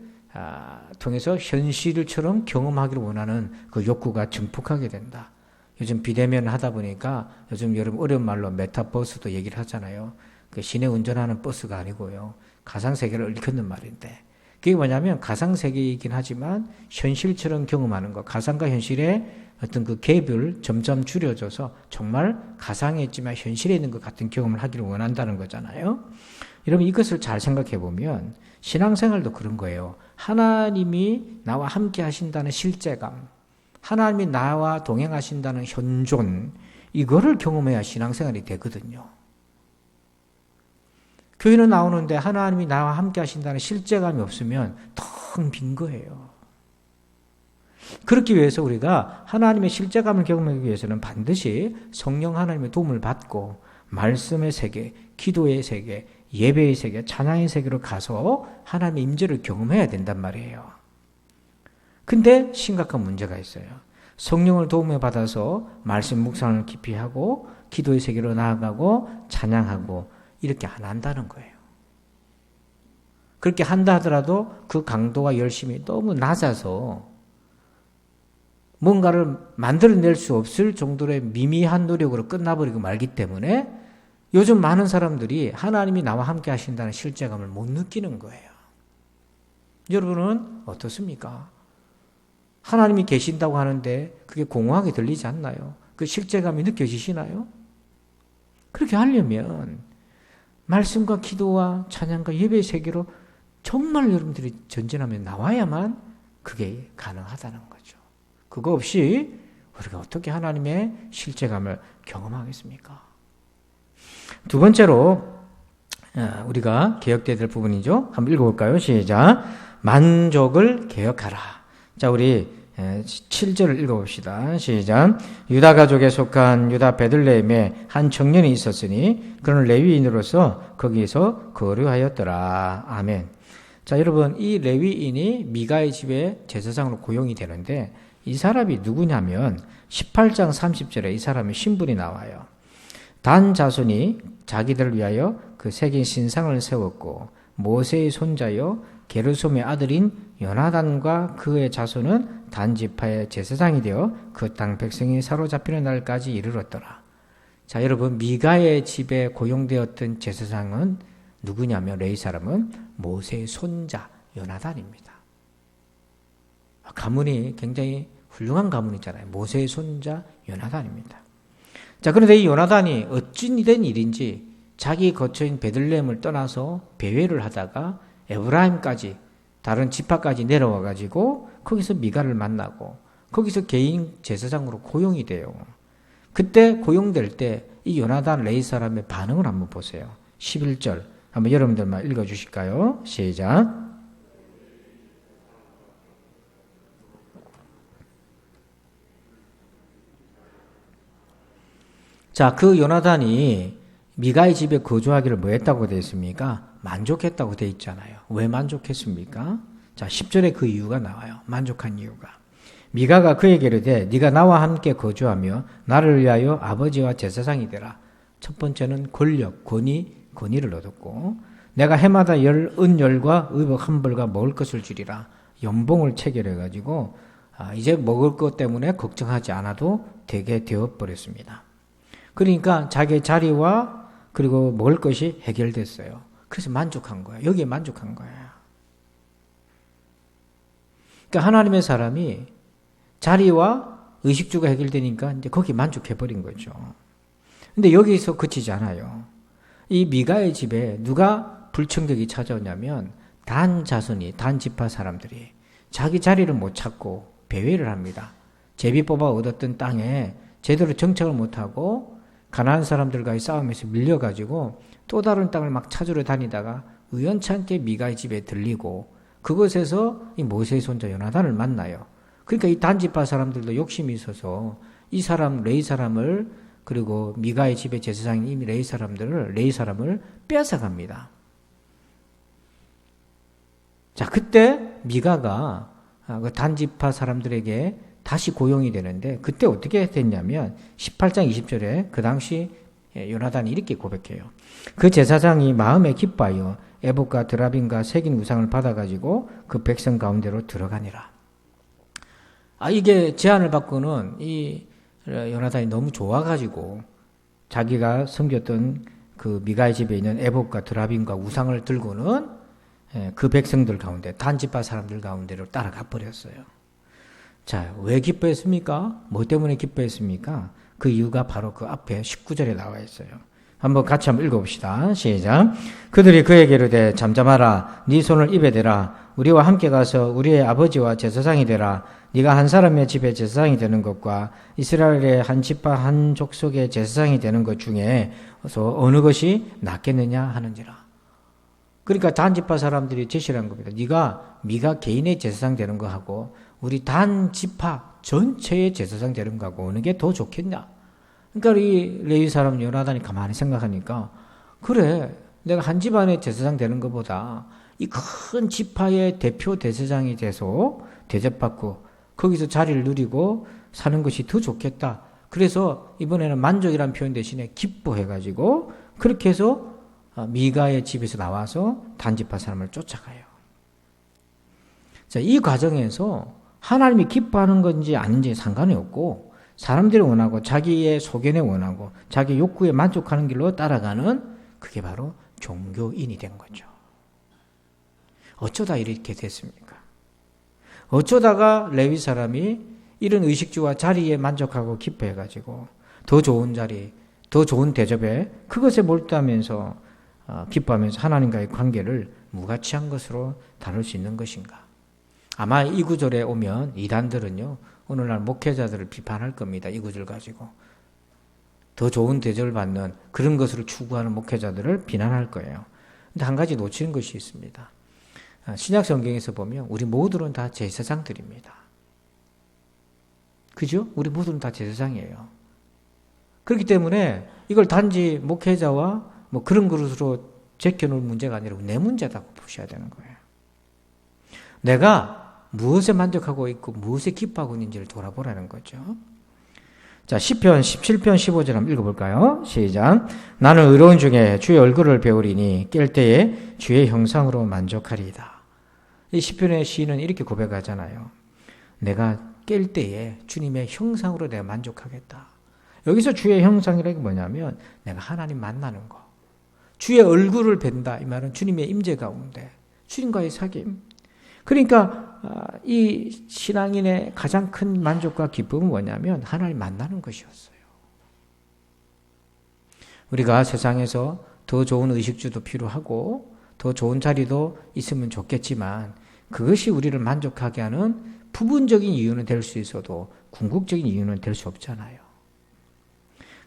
통해서 현실처럼 경험하기를 원하는 그 욕구가 증폭하게 된다. 요즘 비대면 하다 보니까 요즘 여러분 어려운 말로 메타버스도 얘기를 하잖아요. 그 시내 운전하는 버스가 아니고요. 가상세계를 일컫는 말인데 그게 뭐냐면 가상세계이긴 하지만 현실처럼 경험하는 것, 가상과 현실의 어떤 그 갭을 점점 줄여줘서 정말 가상에 있지만 현실에 있는 것 같은 경험을 하기를 원한다는 거잖아요. 여러분 이것을 잘 생각해 보면 신앙생활도 그런 거예요. 하나님이 나와 함께 하신다는 실제감, 하나님이 나와 동행하신다는 현존, 이거를 경험해야 신앙생활이 되거든요. 교회는 나오는데 하나님이 나와 함께 하신다는 실제감이 없으면 텅 빈 거예요. 그렇기 위해서 우리가 하나님의 실제감을 경험하기 위해서는 반드시 성령 하나님의 도움을 받고 말씀의 세계, 기도의 세계, 예배의 세계, 찬양의 세계로 가서 하나님의 임재를 경험해야 된단 말이에요. 근데 심각한 문제가 있어요. 성령을 도움을 받아서 말씀 묵상을 깊이 하고 기도의 세계로 나아가고 찬양하고 이렇게 안 한다는 거예요. 그렇게 한다 하더라도 그 강도와 열심이 너무 낮아서 뭔가를 만들어낼 수 없을 정도의 미미한 노력으로 끝나버리고 말기 때문에 요즘 많은 사람들이 하나님이 나와 함께 하신다는 실제감을 못 느끼는 거예요. 여러분은 어떻습니까? 하나님이 계신다고 하는데 그게 공허하게 들리지 않나요? 그 실제감이 느껴지시나요? 그렇게 하려면 말씀과 기도와 찬양과 예배의 세계로 정말 여러분들이 전진하면 나와야만 그게 가능하다는 거죠. 그거 없이 우리가 어떻게 하나님의 실제감을 경험하겠습니까? 두 번째로 우리가 기억돼야 될 부분이죠. 한번 읽어볼까요? 시작. 만족을 개혁하라. 자, 우리 7절을 읽어봅시다. 시작. 유다 가족에 속한 유다 베들레헴에 한 청년이 있었으니 그는 레위인으로서 거기에서 거류하였더라. 아멘. 자, 여러분, 이 레위인이 미가의 집에 제사장으로 고용이 되는데 이 사람이 누구냐면 18장 30절에 이 사람의 신분이 나와요. 단 자손이 자기들을 위하여 그 새긴 신상을 세웠고 모세의 손자여 게르솜의 아들인 요나단과 그의 자손은 단 지파의 제사장이 되어 그 땅 백성이 사로잡히는 날까지 이르렀더라. 자, 여러분, 미가의 집에 고용되었던 제사장은 누구냐면 레위 사람은 모세의 손자 요나단입니다. 가문이 굉장히 훌륭한 가문이잖아요. 모세의 손자 요나단입니다. 자, 그런데 이 요나단이 어찌 된 일인지 자기 거처인 베들레헴을 떠나서 배회를 하다가 에브라임까지 다른 지파까지 내려와 가지고 거기서 미가를 만나고 거기서 개인 제사장으로 고용이 돼요. 그때 고용될 때 이 요나단 레위 사람의 반응을 한번 보세요. 11절 한번 여러분들만 읽어주실까요? 시작. 자, 그 요나단이 미가의 집에 거주하기를 뭐 했다고 되어 있습니까? 만족했다고 되어 있잖아요. 왜 만족했습니까? 자, 10절에 그 이유가 나와요. 만족한 이유가. 미가가 그에게 이르되 네가 나와 함께 거주하며 나를 위하여 아버지와 제사장이 되라. 첫 번째는 권력, 권위를 얻었고 내가 해마다 은열과 의복 한 벌과 먹을 것을 주리라. 연봉을 체결해가지고 이제 먹을 것 때문에 걱정하지 않아도 되게 되어버렸습니다. 그러니까 자기의 자리와 그리고 먹을 것이 해결됐어요. 그래서 만족한 거예요. 여기에 만족한 거예요. 그러니까 하나님의 사람이 자리와 의식주가 해결되니까 이제 거기에 만족해버린 거죠. 근데 여기서 그치지 않아요. 이 미가의 집에 누가 불청객이 찾아오냐면 단 자손이, 단 지파 사람들이 자기 자리를 못 찾고 배회를 합니다. 제비 뽑아 얻었던 땅에 제대로 정착을 못하고 가나안 사람들과의 싸움에서 밀려가지고 또 다른 땅을 막 찾으러 다니다가 우연찮게 미가의 집에 들리고 그곳에서 이 모세의 손자 요나단을 만나요. 그러니까 이 단지파 사람들도 욕심이 있어서 이 사람 레위 사람을 그리고 미가의 집의 제사장인 이미 레위 사람을 빼앗아갑니다. 자, 그때 미가가 그 단지파 사람들에게 다시 고용이 되는데 그때 어떻게 됐냐면 18장 20절에 그 당시 요나단이 이렇게 고백해요. 그 제사장이 마음에 기뻐하여 에봇과 드라빔과 새긴 우상을 받아가지고 그 백성 가운데로 들어가니라. 이게 제안을 받고는 이 요나단이 너무 좋아가지고 자기가 섬겼던 그 미가의 집에 있는 에봇과 드라빔과 우상을 들고는 그 백성들 가운데 단지파 사람들 가운데로 따라가 버렸어요. 자, 왜 기뻐했습니까? 뭐 때문에 기뻐했습니까? 그 이유가 바로 그 앞에 19절에 나와 있어요. 한번 같이 한번 읽어봅시다. 시작. 그들이 그에게 이르되 잠잠하라. 네 손을 입에 대라. 우리와 함께 가서 우리의 아버지와 제사장이 되라. 네가 한 사람의 집에 제사장이 되는 것과 이스라엘의 한 지파 한 족속의 제사장이 되는 것 중에서 어느 것이 낫겠느냐 하는지라. 그러니까 단지파 사람들이 제시를 한 겁니다. 네가 미가 개인의 제사장 되는 거하고 우리 단지파 전체의 제사장 되는 거하고 어느 게 더 좋겠냐. 그러니까 이 레위 사람 요나단이 가만히 생각하니까 그래, 내가 한 집안의 제사장 되는 것보다 이 큰 지파의 대표 제사장이 돼서 대접받고 거기서 자리를 누리고 사는 것이 더 좋겠다. 그래서 이번에는 만족이라는 표현 대신에 기뻐해가지고 그렇게 해서 미가의 집에서 나와서 단지파 사람을 쫓아가요. 자, 이 과정에서 하나님이 기뻐하는 건지 아닌지 상관이 없고 사람들이 원하고 자기의 소견에 원하고 자기 욕구에 만족하는 길로 따라가는 그게 바로 종교인이 된 거죠. 어쩌다 이렇게 됐습니까? 어쩌다가 레위 사람이 이런 의식주와 자리에 만족하고 기뻐해가지고 더 좋은 자리, 더 좋은 대접에 그것에 몰두하면서 기뻐하면서 하나님과의 관계를 무가치한 것으로 다룰 수 있는 것인가? 아마 이 구절에 오면 이단들은요, 오늘날 목회자들을 비판할 겁니다. 이 구절 가지고. 더 좋은 대접을 받는 그런 것을 추구하는 목회자들을 비난할 거예요. 근데 한 가지 놓치는 것이 있습니다. 신약 성경에서 보면 우리 모두는 다 제사장들입니다. 그죠? 우리 모두는 다 제사장이에요. 그렇기 때문에 이걸 단지 목회자와 뭐 그런 것으로 제껴놓을 문제가 아니라 내 문제다고 보셔야 되는 거예요. 내가 무엇에 만족하고 있고 무엇에 기뻐하고 있는지를 돌아보라는 거죠. 자, 시편 17편 15절 한번 읽어볼까요? 시작. 나는 의로운 중에 주의 얼굴을 배우리니 깰 때에 주의 형상으로 만족하리이다. 이 시편의 시인은 이렇게 고백하잖아요. 내가 깰 때에 주님의 형상으로 내가 만족하겠다. 여기서 주의 형상이라는 게 뭐냐면 내가 하나님 만나는 거. 주의 얼굴을 뵌다. 이 말은 주님의 임재 가운데 주님과의 사귐. 그러니까 이 신앙인의 가장 큰 만족과 기쁨은 뭐냐면 하나님 만나는 것이었어요. 우리가 세상에서 더 좋은 의식주도 필요하고 더 좋은 자리도 있으면 좋겠지만 그것이 우리를 만족하게 하는 부분적인 이유는 될 수 있어도 궁극적인 이유는 될 수 없잖아요.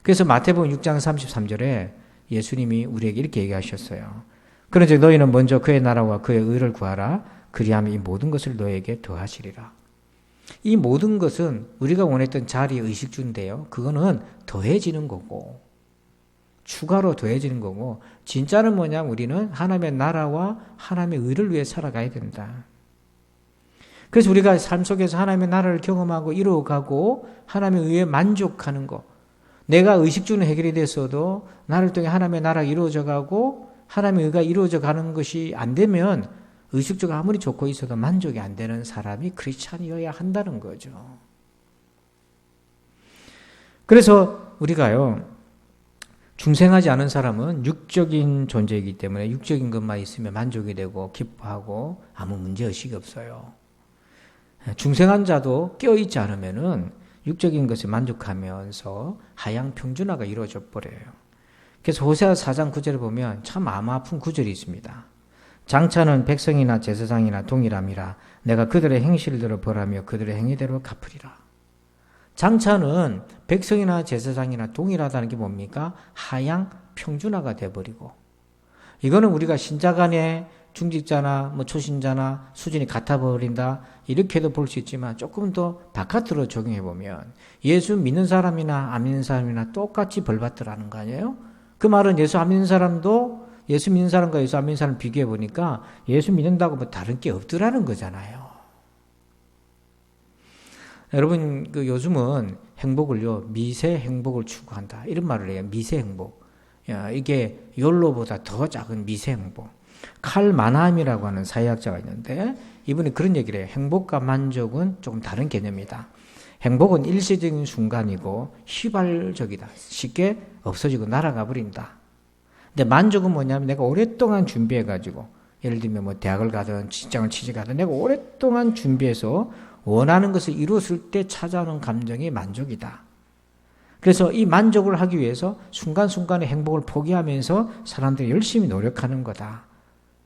그래서 마태복음 6장 33절에 예수님이 우리에게 이렇게 얘기하셨어요. 그런즉 너희는 먼저 그의 나라와 그의 의를 구하라. 그리하면 이 모든 것을 너에게 더하시리라. 이 모든 것은 우리가 원했던 자리 의식주인데요. 그거는 더해지는 거고 추가로 더해지는 거고 진짜는 뭐냐면 우리는 하나님의 나라와 하나님의 의를 위해 살아가야 된다. 그래서 우리가 삶 속에서 하나님의 나라를 경험하고 이루어가고 하나님의 의에 만족하는 거. 내가 의식주는 해결이 됐어도 나를 통해 하나님의 나라가 이루어져가고 하나님의 의가 이루어져 가는 것이 안 되면 의식주가 아무리 좋고 있어도 만족이 안 되는 사람이 크리스찬이어야 한다는 거죠. 그래서 우리가요, 중생하지 않은 사람은 육적인 존재이기 때문에 육적인 것만 있으면 만족이 되고 기뻐하고 아무 문제의식이 없어요. 중생한 자도 깨어있지 않으면은 육적인 것에 만족하면서 하향 평준화가 이루어져 버려요. 그래서 호세아 4장 9절에 보면 참 마음 아픈 구절이 있습니다. 장차는 백성이나 제사장이나 동일함이라 내가 그들의 행실대로 벌하며 그들의 행위대로 갚으리라. 장차는 백성이나 제사장이나 동일하다는 게 뭡니까? 하향 평준화가 돼버리고 이거는 우리가 신자 간에 중직자나 뭐 초신자나 수준이 같아 버린다 이렇게도 볼 수 있지만 조금 더 바깥으로 적용해 보면 예수 믿는 사람이나 안 믿는 사람이나 똑같이 벌 받더라는 거 아니에요? 그 말은 예수 안 믿는 사람도 예수 믿는 사람과 예수 안 믿는 사람 비교해 보니까 예수 믿는다고 뭐 다른 게 없더라는 거잖아요. 여러분 그 요즘은 행복을요 미세 행복을 추구한다 이런 말을 해요. 미세 행복. 이게 욜로보다 더 작은 미세 행복. 칼 마나함이라고 하는 사회학자가 있는데 이분이 그런 얘기를 해요. 행복과 만족은 조금 다른 개념이다. 행복은 일시적인 순간이고 휘발적이다. 쉽게 없어지고 날아가 버린다. 근데 만족은 뭐냐면 내가 오랫동안 준비해가지고 예를 들면 뭐 대학을 가든 직장을 취직하든 내가 오랫동안 준비해서 원하는 것을 이뤘을 때 찾아오는 감정이 만족이다. 그래서 이 만족을 하기 위해서 순간순간의 행복을 포기하면서 사람들이 열심히 노력하는 거다.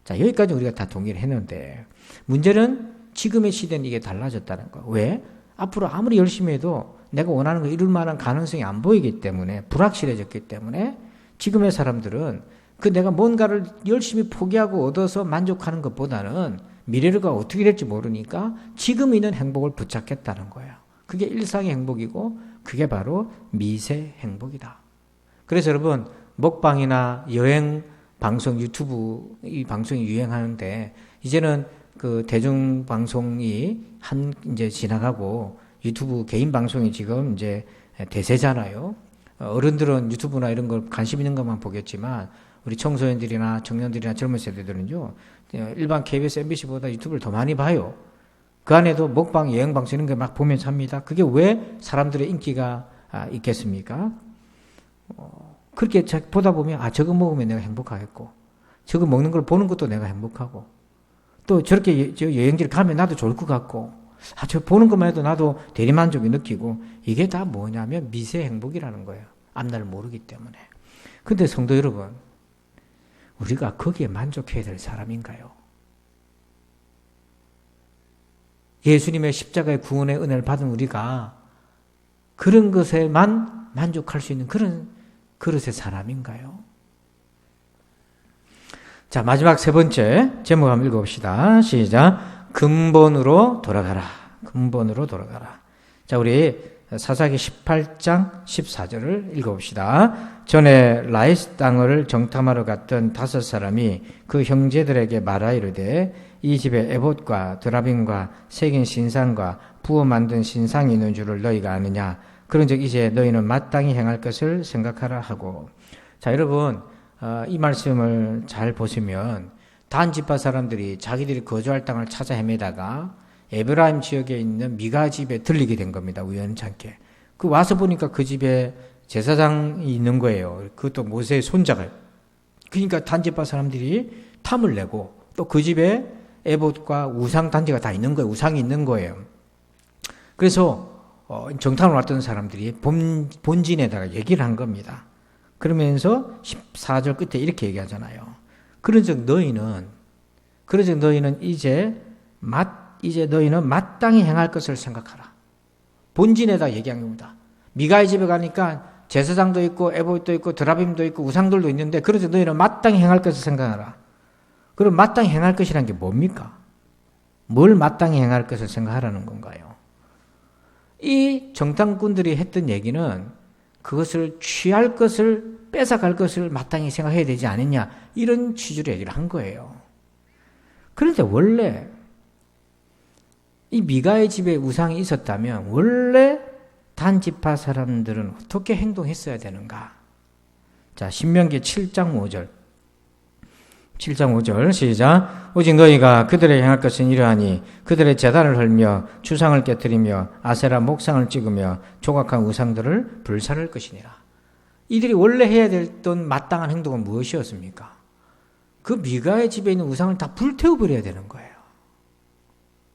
자, 여기까지 우리가 다 동의를 했는데 문제는 지금의 시대는 이게 달라졌다는 거. 왜? 앞으로 아무리 열심히 해도 내가 원하는 걸 이룰 만한 가능성이 안 보이기 때문에 불확실해졌기 때문에 지금의 사람들은 그 내가 뭔가를 열심히 포기하고 얻어서 만족하는 것보다는 미래가 어떻게 될지 모르니까 지금 있는 행복을 붙잡겠다는 거예요. 그게 일상의 행복이고 그게 바로 미세 행복이다. 그래서 여러분 먹방이나 여행 방송 유튜브 이 방송이 유행하는데 이제는 그 대중 방송이 이제 지나가고 유튜브 개인 방송이 지금 이제 대세잖아요. 어른들은 유튜브나 이런 걸 관심 있는 것만 보겠지만 우리 청소년들이나 청년들이나 젊은 세대들은요 일반 KBS, MBC보다 유튜브를 더 많이 봐요. 그 안에도 먹방, 여행 방송 이런 거 막 보면서 합니다. 그게 왜 사람들의 인기가 있겠습니까? 그렇게 보다 보면 저거 먹으면 내가 행복하겠고 저거 먹는 걸 보는 것도 내가 행복하고 또 저렇게 여행지를 가면 나도 좋을 것 같고 저 보는 것만 해도 나도 대리만족이 느끼고 이게 다 뭐냐면 미세 행복이라는 거예요. 앞날을 모르기 때문에. 근데 성도 여러분 우리가 거기에 만족해야 될 사람인가요? 예수님의 십자가의 구원의 은혜를 받은 우리가 그런 것에만 만족할 수 있는 그런 그릇의 사람인가요? 자, 마지막 세 번째 제목 한번 읽어봅시다. 시작. 근본으로 돌아가라. 근본으로 돌아가라. 자, 우리 사사기 18장 14절을 읽어봅시다. 전에 라이스 땅을 정탐하러 갔던 5사람이 그 형제들에게 말하이르되 이 집에 에봇과 드라빔과 새긴 신상과 부어 만든 신상이 있는 줄을 너희가 아느냐. 그런즉 이제 너희는 마땅히 행할 것을 생각하라 하고. 자, 여러분 이 말씀을 잘 보시면 단 지파 사람들이 자기들이 거주할 땅을 찾아 헤매다가 에브라임 지역에 있는 미가 집에 들리게 된 겁니다. 우연찮게. 그 와서 보니까 그 집에 제사장이 있는 거예요. 그것도 모세의 손자가. 그러니까 단 지파 사람들이 탐을 내고 또 그 집에 에봇과 우상 단지가 다 있는 거예요. 우상이 있는 거예요. 그래서 정탐을 왔던 사람들이 본진에다가 얘기를 한 겁니다. 그러면서 14절 끝에 이렇게 얘기하잖아요. 그런즉 너희는 이제 너희는 마땅히 행할 것을 생각하라. 본진에다 얘기한 겁니다. 미가의 집에 가니까 제사장도 있고 에봇도 있고 드라빔도 있고 우상들도 있는데 그래서 너희는 마땅히 행할 것을 생각하라. 그럼 마땅히 행할 것이란 게 뭡니까? 뭘 마땅히 행할 것을 생각하라는 건가요? 이 정탐꾼들이 했던 얘기는 그것을 취할 것을 뺏어갈 것을 마땅히 생각해야 되지 않느냐 이런 취지로 얘기를 한 거예요. 그런데 원래 이 미가의 집에 우상이 있었다면 원래 단지파 사람들은 어떻게 행동했어야 되는가? 자, 신명기 7장 5절. 7장 5절 시작. 오직 너희가 그들의 행할 것은 이러하니 그들의 제단을 헐며 주상을 깨뜨리며 아세라 목상을 찍으며 조각한 우상들을 불살할 것이니라. 이들이 원래 해야 됐던 마땅한 행동은 무엇이었습니까? 그 미가의 집에 있는 우상을 다 불태워버려야 되는 거예요.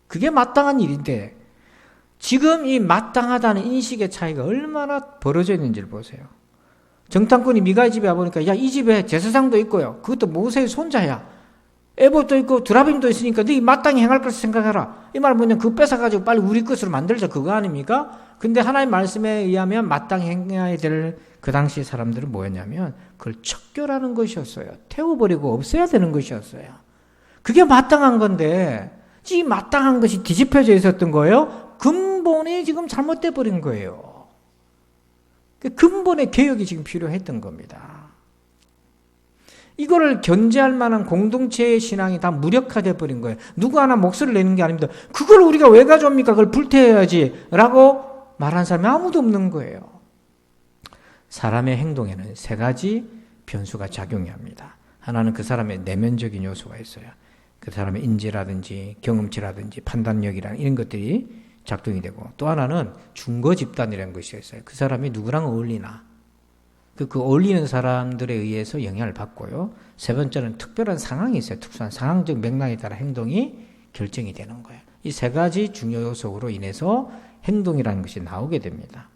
그게 마땅한 일인데 지금 이 마땅하다는 인식의 차이가 얼마나 벌어져 있는지를 보세요. 정탐꾼이 미가의 집에 와보니까 야, 이 집에 제사장도 있고요. 그것도 모세의 손자야. 에봇도 있고 드라빔도 있으니까 너희 마땅히 행할 것을 생각해라. 이 말 뭐냐, 그거 뺏어가지고 빨리 우리 것으로 만들자, 그거 아닙니까? 근데 하나님의 말씀에 의하면 마땅히 행해야 될 그 당시 사람들은 뭐였냐면 그걸 척결하는 것이었어요. 태워버리고 없애야 되는 것이었어요. 그게 마땅한 건데 이 마땅한 것이 뒤집혀져 있었던 거예요. 근본이 지금 잘못돼 버린 거예요. 근본의 개혁이 지금 필요했던 겁니다. 이거를 견제할 만한 공동체의 신앙이 다 무력화돼 버린 거예요. 누구 하나 목소리를 내는 게 아닙니다. 그걸 우리가 왜 가져옵니까? 그걸 불태워야지 라고 말하는 사람이 아무도 없는 거예요. 사람의 행동에는 세 가지 변수가 작용해야 합니다. 하나는 그 사람의 내면적인 요소가 있어요. 그 사람의 인지라든지 경험치라든지 판단력이라는 이런 것들이 작동이 되고, 또 하나는 중거 집단이라는 것이 있어요. 그 사람이 누구랑 어울리나, 그 어울리는 사람들에 의해서 영향을 받고요. 세 번째는 특별한 상황이 있어요. 특수한 상황적 맥락에 따라 행동이 결정이 되는 거예요. 이 세 가지 중요 요소로 인해서 행동이라는 것이 나오게 됩니다.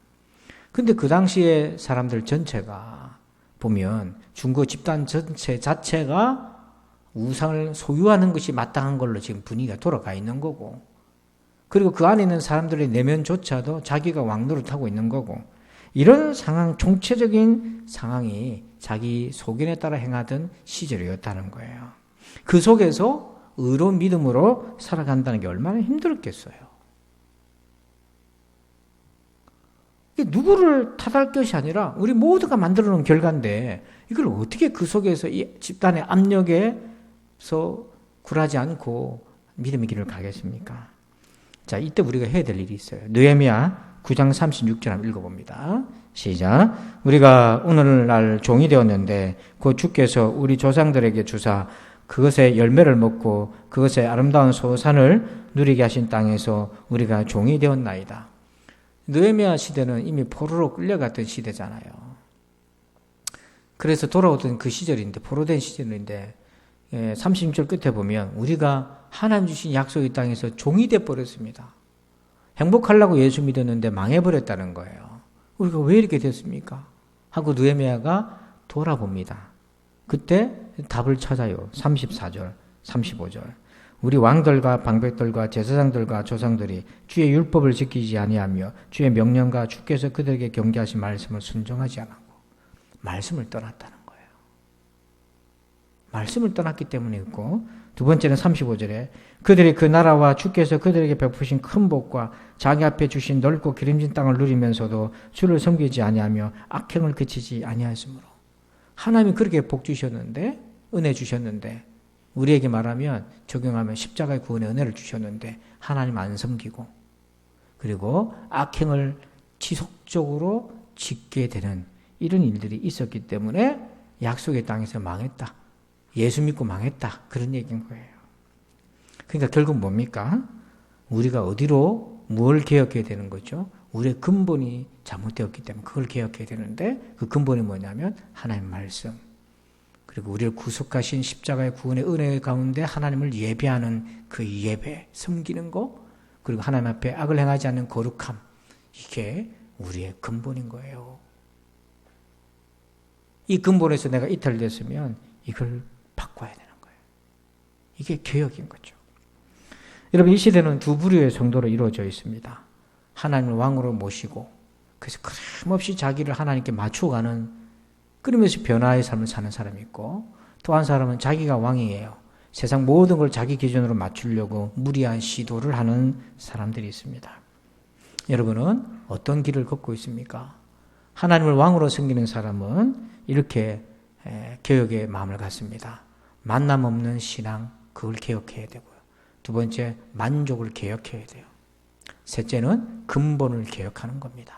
근데 그 당시에 사람들 전체가 보면 중고 집단 전체 자체가 우상을 소유하는 것이 마땅한 걸로 지금 분위기가 돌아가 있는 거고, 그리고 그 안에 있는 사람들의 내면조차도 자기가 왕노릇하고 있는 거고, 이런 상황, 총체적인 상황이 자기 소견에 따라 행하던 시절이었다는 거예요. 그 속에서 의로운 믿음으로 살아간다는 게 얼마나 힘들었겠어요. 누구를 탓할 것이 아니라 우리 모두가 만들어 놓은 결과인데 이걸 어떻게 그 속에서 이 집단의 압력에서 굴하지 않고 믿음의 길을 가겠습니까? 자, 이때 우리가 해야 될 일이 있어요. 느헤미야 9장 36절 한번 읽어봅니다. 시작. 우리가 오늘날 종이 되었는데 곧 주께서 우리 조상들에게 주사 그것의 열매를 먹고 그것의 아름다운 소산을 누리게 하신 땅에서 우리가 종이 되었나이다. 느헤미야 시대는 이미 포로로 끌려갔던 시대잖아요. 그래서 돌아오던 그 시절인데, 포로된 시절인데 36절 끝에 보면 우리가 하나님 주신 약속의 땅에서 종이 되어버렸습니다. 행복하려고 예수 믿었는데 망해버렸다는 거예요. 우리가 왜 이렇게 됐습니까? 하고 느헤미야가 돌아봅니다. 그때 답을 찾아요. 34절, 35절. 우리 왕들과 방백들과 제사장들과 조상들이 주의 율법을 지키지 아니하며 주의 명령과 주께서 그들에게 경계하신 말씀을 순종하지 않았고 말씀을 떠났다는 거예요. 말씀을 떠났기 때문에 있고, 두 번째는 35절에 그들이 그 나라와 주께서 그들에게 베푸신 큰 복과 자기 앞에 주신 넓고 기름진 땅을 누리면서도 주를 섬기지 아니하며 악행을 그치지 아니하였으므로. 하나님이 그렇게 복 주셨는데, 은혜 주셨는데, 우리에게 말하면 적용하면 십자가의 구원의 은혜를 주셨는데 하나님 안 섬기고, 그리고 악행을 지속적으로 짓게 되는 이런 일들이 있었기 때문에 약속의 땅에서 망했다. 예수 믿고 망했다. 그런 얘기인 거예요. 그러니까 결국 뭡니까? 우리가 어디로 뭘 개혁해야 되는 거죠? 우리의 근본이 잘못되었기 때문에 그걸 개혁해야 되는데, 그 근본이 뭐냐면 하나님 말씀, 그리고 우리를 구속하신 십자가의 구원의 은혜 가운데 하나님을 예배하는 그 예배, 섬기는 거, 그리고 하나님 앞에 악을 행하지 않는 거룩함, 이게 우리의 근본인 거예요. 이 근본에서 내가 이탈됐으면 이걸 바꿔야 되는 거예요. 이게 개혁인 거죠. 여러분, 이 시대는 두 부류의 성도로 이루어져 있습니다. 하나님을 왕으로 모시고, 그래서 끊임없이 자기를 하나님께 맞춰가는, 끊임없이 변화의 삶을 사는 사람이 있고, 또 한 사람은 자기가 왕이에요. 세상 모든 걸 자기 기준으로 맞추려고 무리한 시도를 하는 사람들이 있습니다. 여러분은 어떤 길을 걷고 있습니까? 하나님을 왕으로 섬기는 사람은 이렇게 개혁의 마음을 갖습니다. 만남 없는 신앙, 그걸 개혁해야 되고요. 두 번째, 만족을 개혁해야 돼요. 셋째는 근본을 개혁하는 겁니다.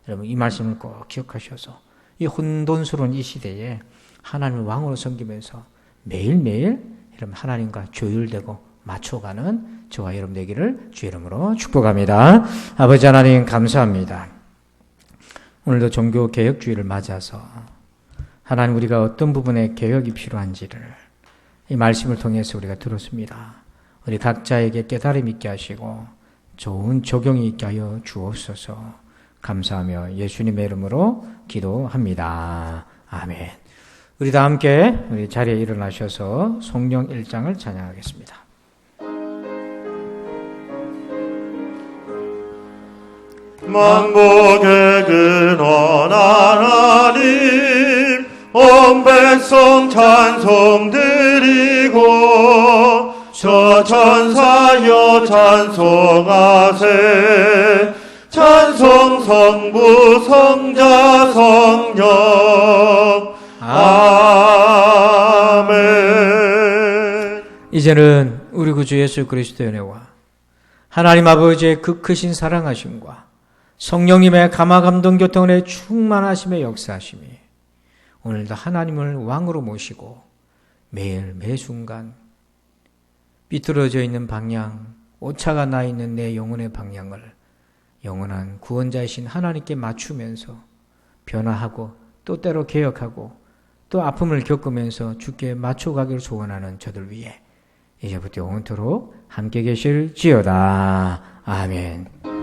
여러분, 이 말씀을 꼭 기억하셔서 이 혼돈스러운 이 시대에 하나님을 왕으로 섬기면서 매일매일 여러분 하나님과 조율되고 맞춰가는 저와 여러분 되기를 주의 이름으로 축복합니다. 아버지 하나님 감사합니다. 오늘도 종교개혁주의를 맞아서 하나님, 우리가 어떤 부분에 개혁이 필요한지를 이 말씀을 통해서 우리가 들었습니다. 우리 각자에게 깨달음 있게 하시고 좋은 적용이 있게 하여 주옵소서. 감사하며 예수님의 이름으로 기도합니다. 아멘. 우리 다 함께 우리 자리에 일어나셔서 성령 1장을 찬양하겠습니다. 만국의 근원 하나님, 온 백성 찬송 드리고 저 천사여 찬송하세. 찬송 성부 성자 성령. 아멘. 이제는 우리 구주 예수 그리스도의 은혜와 하나님 아버지의 그 크신 사랑하심과 성령님의 감화감동 교통의 충만하심의 역사하심이 오늘도 하나님을 왕으로 모시고 매일 매순간 삐뚤어져 있는 방향, 오차가 나 있는 내 영혼의 방향을 영원한 구원자이신 하나님께 맞추면서 변화하고 또 때로 개혁하고 또 아픔을 겪으면서 주께 맞춰가기를 소원하는 저들 위해 이제부터 영원토록 함께 계실지어다. 아멘.